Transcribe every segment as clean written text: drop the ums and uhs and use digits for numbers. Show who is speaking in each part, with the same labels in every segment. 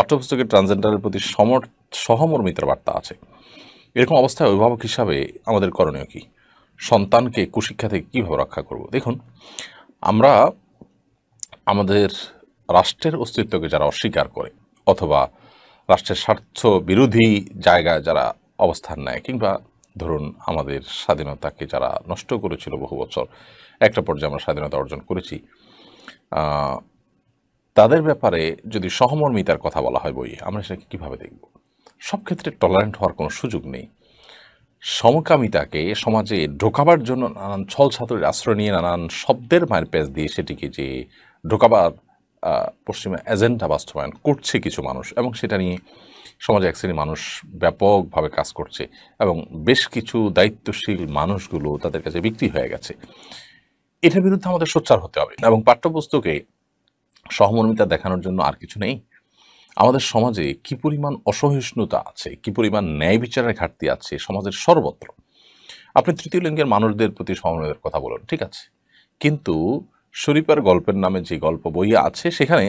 Speaker 1: পাঠ্যপুস্তকের ট্রান্সজেন্ডারের প্রতি সহমর্মিতার বার্তা আছে। এরকম অবস্থায় অভিভাবক হিসাবে আমাদের করণীয় কী? সন্তানকে কুশিক্ষা থেকে কীভাবে রক্ষা করব? দেখুন, আমরা আমাদের রাষ্ট্রের অস্তিত্বকে যারা অস্বীকার করে অথবা রাষ্ট্রের স্বার্থ বিরোধী জায়গায় যারা অবস্থান নেয়, কিংবা ধরুন আমাদের স্বাধীনতাকে যারা নষ্ট করেছিল বহু বছর, একটা পর্যায়ে আমরা স্বাধীনতা অর্জন করেছি, তাদের ব্যাপারে যদি সহমর্মিতার কথা বলা হয় বইয়ে, আমরা সেটাকে কীভাবে দেখব? সব ক্ষেত্রে টলারেন্ট হওয়ার কোনো সুযোগ নেই। সমকামিতাকে সমাজে ঢোকাবার জন্য নানান ছল ছাতুরির আশ্রয় নিয়ে নানান শব্দের মায়ের প্যাচ দিয়ে সেটিকে যে ঢোকাবার পশ্চিমা এজেন্ডা বাস্তবায়ন করছে কিছু মানুষ, এবং সেটা নিয়ে সমাজে এক শ্রেণীর মানুষ ব্যাপকভাবে কাজ করছে, এবং বেশ কিছু দায়িত্বশীল মানুষগুলো তাদের কাছে বিক্রি হয়ে গেছে। এটার বিরুদ্ধে আমাদের সোচ্চার হতে হবে, এবং পাঠ্যপুস্তকে সহমর্মিতা দেখানোর জন্য আর কিছু নেই। আমাদের সমাজে কি পরিমাণ অসহিষ্ণুতা আছে, কি পরিমাণ ন্যায় বিচারের ঘাটতি আছে সমাজের সর্বত্র। আপনি তৃতীয় লিঙ্গের মানুষদের প্রতি সহমর্মিতার কথা বলেন, ঠিক আছে, কিন্তু শরীফার গল্পের নামে যে গল্প বইয়ে আছে সেখানে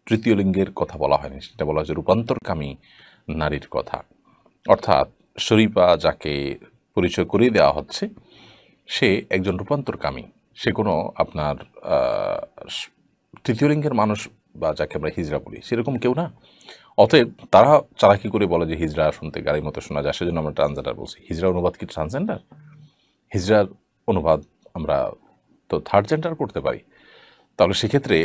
Speaker 1: তৃতীয় লিঙ্গের কথা বলা হয়নি, সেটা বলা হয়েছে রূপান্তরকামী নারীর কথা। অর্থাৎ শরীফা যাকে পরিচয় করিয়ে দেওয়া হচ্ছে সে একজন রূপান্তরকামী, সে কোনো আপনার তৃতীয় লিঙ্গের মানুষ বা যাকে আমরা হিজড়া বলি সেরকম কেউ না। অতএব তারা চালাকি করে বলে যে হিজড়া শুনতে গাড়ির মতো শোনা যায়, সেজন্য আমরা ট্রান্সজেন্ডার বলছি। হিজড়া অনুবাদ কি ট্রান্সজেন্ডার? হিজড়ার অনুবাদ আমরা তো থার্ড জেন্ডার করতে পারি। তাহলে সেক্ষেত্রে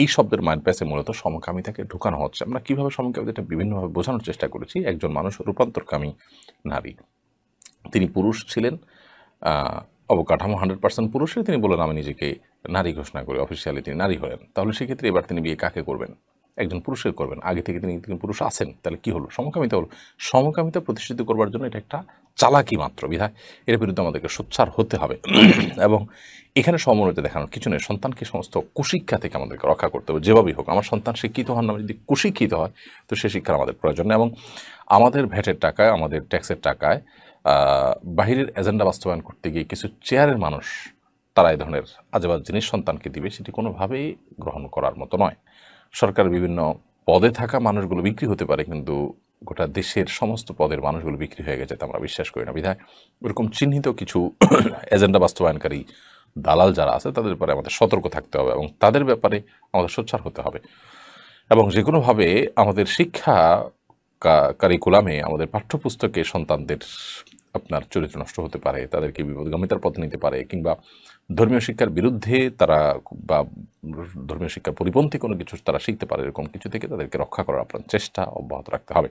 Speaker 1: এই শব্দের মায়ের প্যাসে মূলত সমকামিতাকে ঢুকানো হচ্ছে। আমরা কীভাবে সমকামিতাটা বিভিন্নভাবে বোঝানোর চেষ্টা করেছি। একজন মানুষ রূপান্তরকামী নারী, তিনি পুরুষ ছিলেন, অবকাঠামো 100% পুরুষে, তিনি বলেন আমি নিজেকে নারী ঘোষণা করি, অফিসিয়ালি তিনি নারী হলেন। তাহলে সেক্ষেত্রে এবার তিনি বিয়ে কাকে করবেন? একজন পুরুষের করবেন। আগে থেকে তিনি পুরুষ আছেন, তাহলে কি হলো? সমকামিতা হলো। সমকামিতা প্রতিষ্ঠিত করবার জন্য এটা একটা চালাকি মাত্র, বিধায় এর বিরুদ্ধে আমাদেরকে সোচ্চার হতে হবে। এবং এখানে সমমর্মিতা দেখানোর কিছু নেই। সন্তানকে সমস্ত কুশিক্ষা থেকে আমাদেরকে রক্ষা করতে হবে, যেভাবেই হোক। আমার সন্তান শিক্ষিত হন না, যদি কুশিক্ষিত হয় তো সে শিক্ষার আমাদের প্রয়োজন নেই। এবং আমাদের ভ্যাটের টাকায়, আমাদের ট্যাক্সের টাকায় বাহিরের এজেন্ডা বাস্তবায়ন করতে গিয়ে কিছু চেয়ারের মানুষ তারা এই ধরনের আজেবাজ জিনিস সন্তানকে দিবে, সেটি কোনোভাবেই গ্রহণ করার মতো নয়। সরকার বিভিন্ন পদে থাকা মানুষগুলো বিক্রি হতে পারে, কিন্তু গোটা দেশের সমস্ত পদের মানুষগুলো বিক্রি হয়ে গেছে তা আমরা বিশ্বাস করি না। বিধায় ওরকম চিহ্নিত কিছু এজেন্ডা বাস্তবায়নকারী দালাল যারা আছে তাদের ব্যাপারে আমাদের সতর্ক থাকতে হবে, এবং তাদের ব্যাপারে আমাদের সোচ্চার হতে হবে। এবং যে কোনোভাবে আমাদের শিক্ষা কারিকুলামে, আমাদের পাঠ্যপুস্তকে সন্তানদের আপনার চরিত্র নষ্ট হতে পারে, তাদেরকে বিপদগামিতার পথে নিতে পারে, কিংবা ধর্মীয় শিক্ষার বিরুদ্ধে তারা বা ধর্মীয় শিক্ষার পরিপন্থী কোনো কিছু তারা শিখতে পারে, এরকম কিছু থেকে তাদেরকে রক্ষা করার আপনার চেষ্টা অব্যাহত রাখতে হবে।